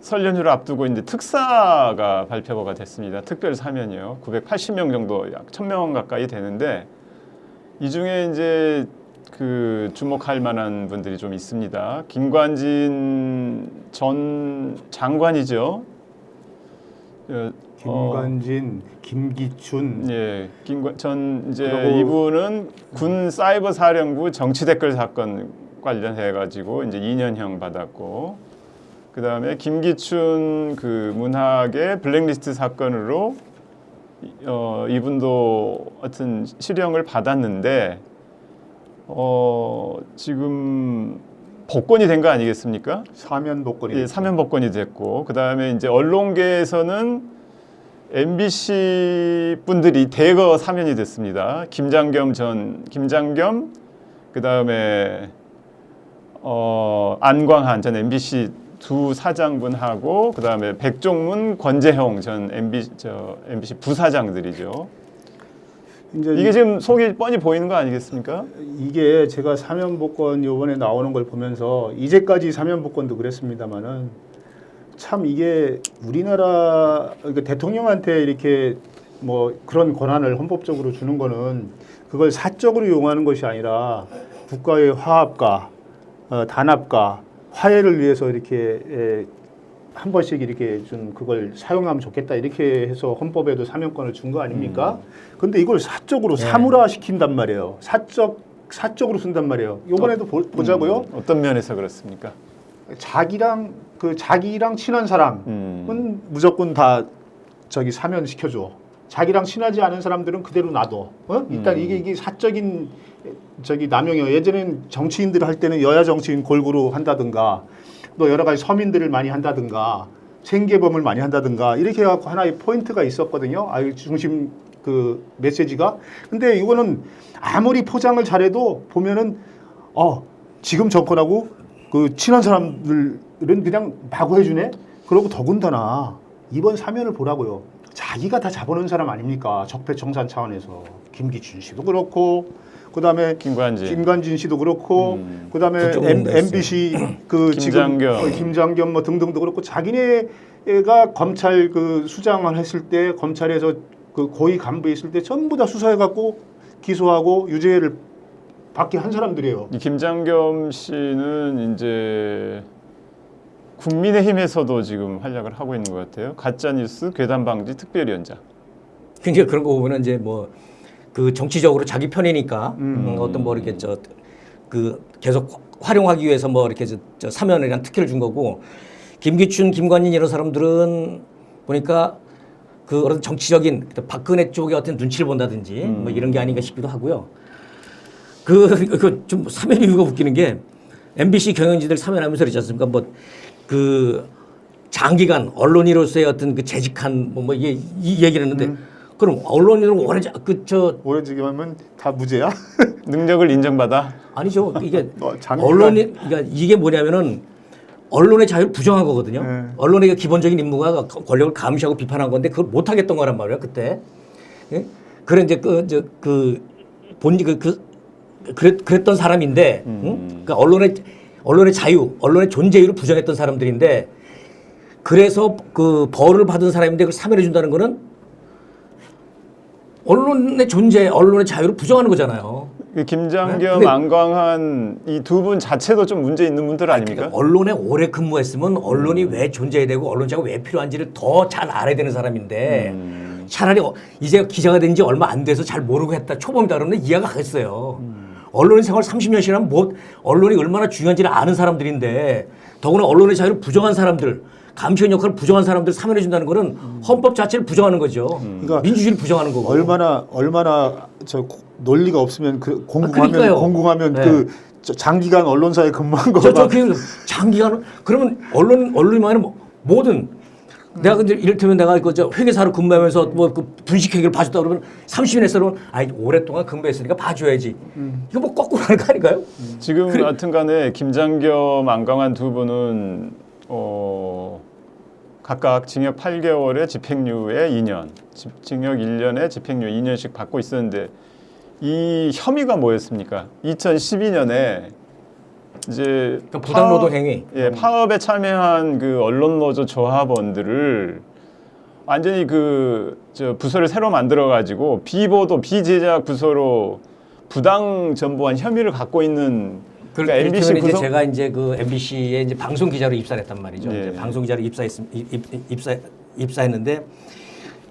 설 연휴를 앞두고 이제 특사가 발표가 됐습니다. 특별 사면이요. 980명 정도, 약 1000명 가까이 되는데 이 중에 이제 그 주목할 만한 분들이 좀 있습니다. 김관진 전 장관이죠. 김관진, 김기춘. 예, 전 이제 이분은 군 사이버 사령부 정치 댓글 사건 관련해 가지고 이제 2년형 받았고, 그 다음에 김기춘 그 문학의 블랙리스트 사건으로 이분도 하여튼 실형을 받았는데 지금 복권이 된 거 아니겠습니까? 사면 복권이. 예, 사면 복권이 됐고, 그 다음에 이제 언론계에서는 MBC 분들이 대거 사면이 됐습니다. 김장겸, 그 다음에 안광한 전 MBC 두 사장분하고, 그 다음에 백종문, 권재형 전 MBC 부사장들이죠. 이게 지금 속이 뻔히 보이는 거 아니겠습니까? 이게 제가 사면 복권 이번에 나오는 걸 보면서, 이제까지 사면 복권도 그랬습니다만은 참 이게 우리나라 그러니까 대통령한테 이렇게 뭐 그런 권한을 헌법적으로 주는 거는 그걸 사적으로 이용하는 것이 아니라 국가의 화합과 단합과 화해를 위해서 이렇게 한 번씩 이렇게 좀 그걸 사용하면 좋겠다 이렇게 해서 헌법에도 사면권을 준 거 아닙니까? 근데 이걸 사적으로 사물화 시킨단 말이에요. 사적으로 쓴단 말이에요. 이번에도 보자고요. 어떤 면에서 그렇습니까? 자기랑 친한 사람은 무조건 다 사면 시켜줘. 자기랑 친하지 않은 사람들은 그대로 놔둬. 일단 이게 사적인 남용이에요. 예전엔 정치인들 할 때는 여야 정치인 골고루 한다든가, 또 여러 가지 서민들을 많이 한다든가, 생계범을 많이 한다든가 이렇게 해갖고 하나의 포인트가 있었거든요. 중심 그 메시지가. 근데 이거는 아무리 포장을 잘해도 보면은 지금 정권하고 그 친한 사람들은 그냥 마구 해주네. 그러고 더군다나 이번 사면을 보라고요. 자기가 다 잡아놓은 사람 아닙니까? 적폐청산 차원에서 김기춘 씨도 그렇고, 그다음에 김관진 씨도 그렇고, 그다음에 MBC 그 김장겸 뭐 등등도 그렇고, 자기네가 검찰 그 수장을 했을 때, 검찰에서 그 고위 간부에 있을 때 전부 다 수사해갖고 기소하고 유죄를 받게 한 사람들이에요. 이 김장겸 씨는 이제 국민의힘에서도 지금 활약을 하고 있는 것 같아요. 가짜뉴스 괴담 방지 특별위원장. 그러니까 그런 거 보면은 이제 뭐 그 정치적으로 자기 편이니까 어떤 뭐 이렇게 그 계속 활용하기 위해서 뭐 이렇게 사면이란 특혜를 준 거고, 김기춘, 김관진 이런 사람들은 보니까 그 어떤 정치적인 박근혜 쪽의 어떤 눈치를 본다든지 뭐 이런 게 아닌가 싶기도 하고요. 그 좀 사면 이유가 웃기는 게, MBC 경영진들 사면하면서 그러지 않습니까? 뭐 그 장기간 언론인으로서의 어떤 그 재직한 뭐 이게 이 얘기를 했는데, 그럼 언론인으로 오래 지기만 다 무죄야? 능력을 인정받아? 아니죠. 이게 언론인, 그러니까 이게 뭐냐면은 언론의 자유를 부정한 거거든요. 언론의 기본적인 임무가 권력을 감시하고 비판한 건데 그걸 못 하겠던 거란 말이에요, 그때. 예? 그래 이제 그랬던 사람인데, 그러니까 언론의 자유, 언론의 존재율을 부정했던 사람들인데, 그래서 그 벌을 받은 사람인데 그걸 사면해 준다는 거는 언론의 존재, 언론의 자유를 부정하는 거잖아요. 김장겸, 네? 안광한 이 두 분 자체도 좀 문제 있는 분들 아닙니까? 그러니까 언론에 오래 근무했으면 언론이 왜 존재해야 되고 언론 자유가 왜 필요한지를 더 잘 알아야 되는 사람인데, 차라리 이제 기자가 된 지 얼마 안 돼서 잘 모르고 했다, 초범이다 그러면 이해가 가겠어요. 언론 생활 30년씩이나 하면 뭐 언론이 얼마나 중요한지를 아는 사람들인데, 더구나 언론의 자유를 부정한 사람들, 감시원 역할을 부정한 사람들 사면해 준다는 거는 헌법 자체를 부정하는 거죠. 그러니까 민주주의를 부정하는 거고. 얼마나 논리가 없으면 공공하면 네. 그 장기간 언론사에 근무한 거가. 장기간 그러면 언론이면 뭐든. 내가 근데 이를테면 내가 회계사로 근무하면서 뭐 그 분식회계를 봐줬다 그러면 30년 했으면 오랫동안 근무했으니까 봐줘야지. 이거 뭐 거꾸로 하는 거 아닌가요? 지금 여튼간에 김장겸, 안광한 두 분은 각각 징역 8개월에 집행유예 2년, 징역 1년에 집행유예 2년씩 받고 있었는데, 이 혐의가 뭐였습니까? 2012년에 이제 그러니까 부당노동 행위. 예, 파업에 참여한 그 언론 노조 조합원들을 완전히 저 부서를 새로 만들어 가지고 비보도 비제작 부서로 부당 전보한 혐의를 갖고 있는 그러니까 MBC 이제 구성 제가 이제 그 MBC에 이제 방송 기자로 입사를 했단 말이죠. 예. 이제 방송 기자로 입사했는데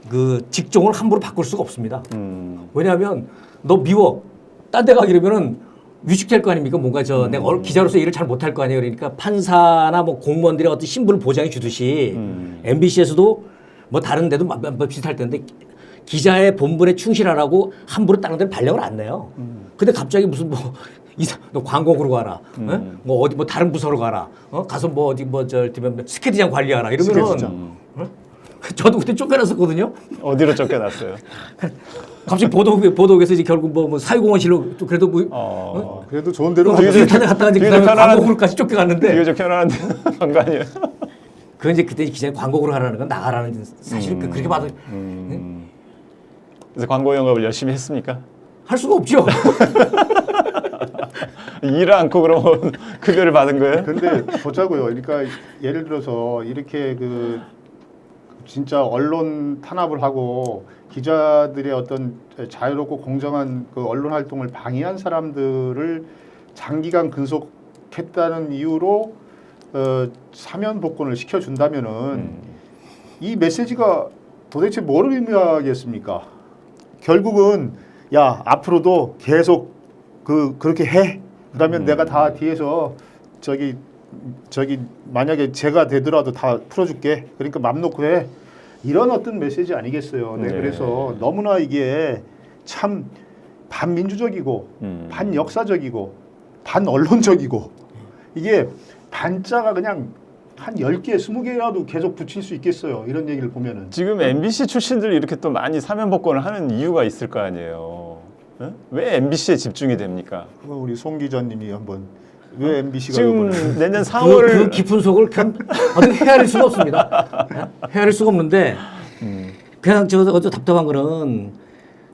그 직종을 함부로 바꿀 수가 없습니다. 왜냐하면 너 미워 딴 데 가기로면은 위축될 거 아닙니까? 뭔가 내가 기자로서 일을 잘 못할 거 아니에요. 그러니까 판사나 뭐 공무원들의 어떤 신분을 보장해 주듯이 MBC에서도 뭐 다른 데도 비슷할 텐데 기자의 본분에 충실하라고 함부로 다른 데는 발령을 안 내요. 근데 갑자기 무슨 너 광고국으로 가라. 뭐 어디 뭐 다른 부서로 가라. 가서 뭐 어디 스케디장 관리하라. 이러면은 스케디장. 저도 그때 쫓겨났었거든요. 어디로 쫓겨났어요? 갑자기 보도국에서 이제 결국 뭐 사회공헌실로 또 그래도 그래도 좋은 데로 뒤에 갔다가 이제 그다음에 광고국으로까지 쫓겨갔는데 되게 쫓겨나는데 한간이에요. 그 이제 그때 기자 광고국으로 하라는 건 나가라는 사실 그렇게 봐도 그래서 광고 영업을 열심히 했습니까? 할 수가 없죠. 일을 않고 그러면 급여를 받은 거예요? 근데 보자고요. 그러니까 예를 들어서 이렇게 진짜 언론 탄압을 하고 기자들의 어떤 자유롭고 공정한 그 언론 활동을 방해한 사람들을 장기간 근속했다는 이유로 사면 복권을 시켜준다면은 이 메시지가 도대체 뭘 의미하겠습니까? 결국은 야 앞으로도 계속 그렇게 해. 그러면 내가 다 뒤에서 저기 만약에 제가 되더라도 다 풀어줄게. 그러니까 맘 놓고 해. 이런 어떤 메시지 아니겠어요. 네. 네. 그래서 너무나 이게 참 반민주적이고 반역사적이고 반언론적이고 이게 반자가 그냥 한 10개, 20개라도 계속 붙일 수 있겠어요. 이런 얘기를 보면은. 지금 MBC 출신들이 이렇게 또 많이 사면 복권을 하는 이유가 있을 거 아니에요. 예? 왜 MBC에 집중이 됩니까? 그거 우리 송 기자님이 한번 왜 MBC가 지금 내년 4월 그 깊은 속을 어떻게 헤아릴 수가 없습니다. 헤아릴 수가 없는데 그냥 어제 답답한 거는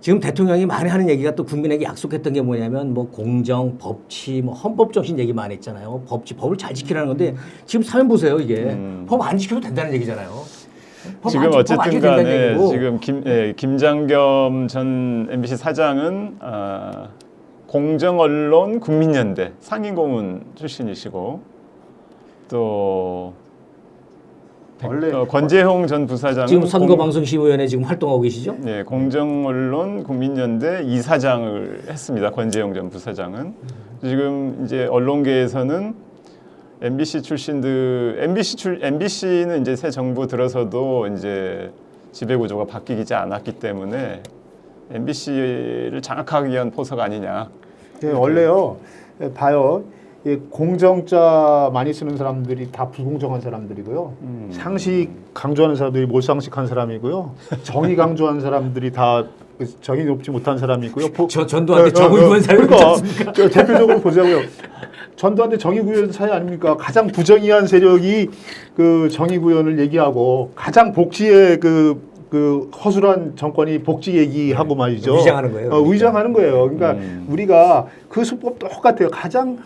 지금 대통령이 많이 하는 얘기가 또 국민에게 약속했던 게 뭐냐면 뭐 공정, 법치, 뭐 헌법 정신 얘기 많이 했잖아요. 법을 잘 지키라는 건데 지금 사면 보세요 이게 법 안 지켜도 된다는 얘기잖아요. 지금 어쨌든 간에 지금 김장겸 전 MBC 사장은 공정언론 국민연대 상임고문 출신이시고 또 원래 권재홍 전 부사장은 지금 선거방송심의위원회 지금 활동하고 계시죠? 네, 공정언론 국민연대 이사장을 했습니다. 권재홍 전 부사장은 지금 이제 언론계에서는 MBC 출신들 MBC는 이제 새 정부 들어서도 이제 지배 구조가 바뀌지 않았기 때문에 MBC를 장악하기 위한 포석 아니냐. 네, 원래요. 봐요. 공정자 많이 쓰는 사람들이 다 불공정한 사람들이고요. 상식 강조하는 사람들이 몰상식한 사람이고요. 정의 강조하는 사람들이 다 정의 높지 못한 사람이고요. 전두환한테 정의 구현 사회 그러니까 대표적으로 보자고요. 전두환한테 정의 구현 사회 아닙니까? 가장 부정의한 세력이 그 정의 구현을 얘기하고 가장 복지의 그 허술한 정권이 복지 얘기하고 말이죠. 위장하는 거예요. 그러니까. 위장하는 거예요. 그러니까 우리가 그 수법 똑같아요. 가장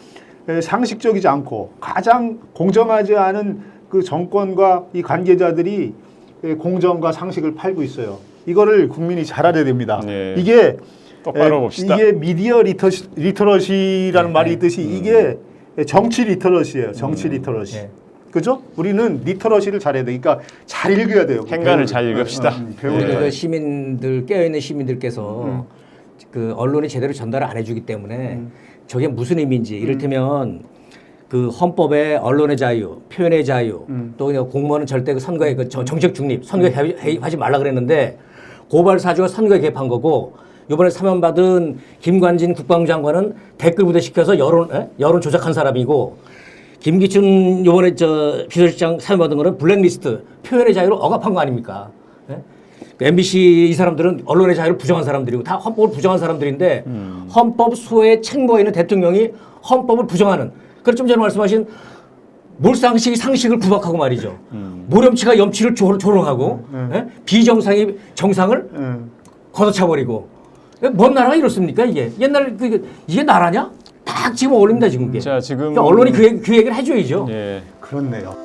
상식적이지 않고 가장 공정하지 않은 그 정권과 이 관계자들이 공정과 상식을 팔고 있어요. 이거를 국민이 잘 알아야 됩니다. 네. 이게 똑바로 봅시다. 이게 미디어 리터러시라는 말이 있듯이 이게 정치 리터러시예요. 정치 리터러시. 그죠? 우리는 리터러시를 잘해야 돼. 그러니까 잘 읽어야 돼요. 행간을 잘 읽읍시다. 우리 그 시민들 깨어있는 시민들께서 그 언론이 제대로 전달을 안 해주기 때문에 저게 무슨 의미인지 이를테면 그 헌법에 언론의 자유, 표현의 자유, 또 그냥 공무원은 절대 그 선거에 그 정책 중립, 선거에 개입하지 말라 그랬는데 고발 사주가 선거에 개입한 거고 이번에 사면받은 김관진 국방장관은 댓글 부대 시켜서 여론 조작한 사람이고 김기춘 이번에 비서실장 사면받은 거는 블랙리스트, 표현의 자유를 억압한 거 아닙니까? MBC 이 사람들은 언론의 자유를 부정한 사람들이고 다 헌법을 부정한 사람들인데 헌법 수호에 책무가 있는 대통령이 헌법을 부정하는 그래서 좀 전에 말씀하신 몰상식이 상식을 구박하고 말이죠. 모렴치가 염치를 조롱하고 비정상이 정상을 걷어차버리고 뭔 나라가 이렇습니까 이게 옛날 이게 나라냐? 다 딱 지금 어울립니다 지금 게. 자, 지금 그러니까 언론이 그 얘기를 해줘야죠. 예. 그렇네요.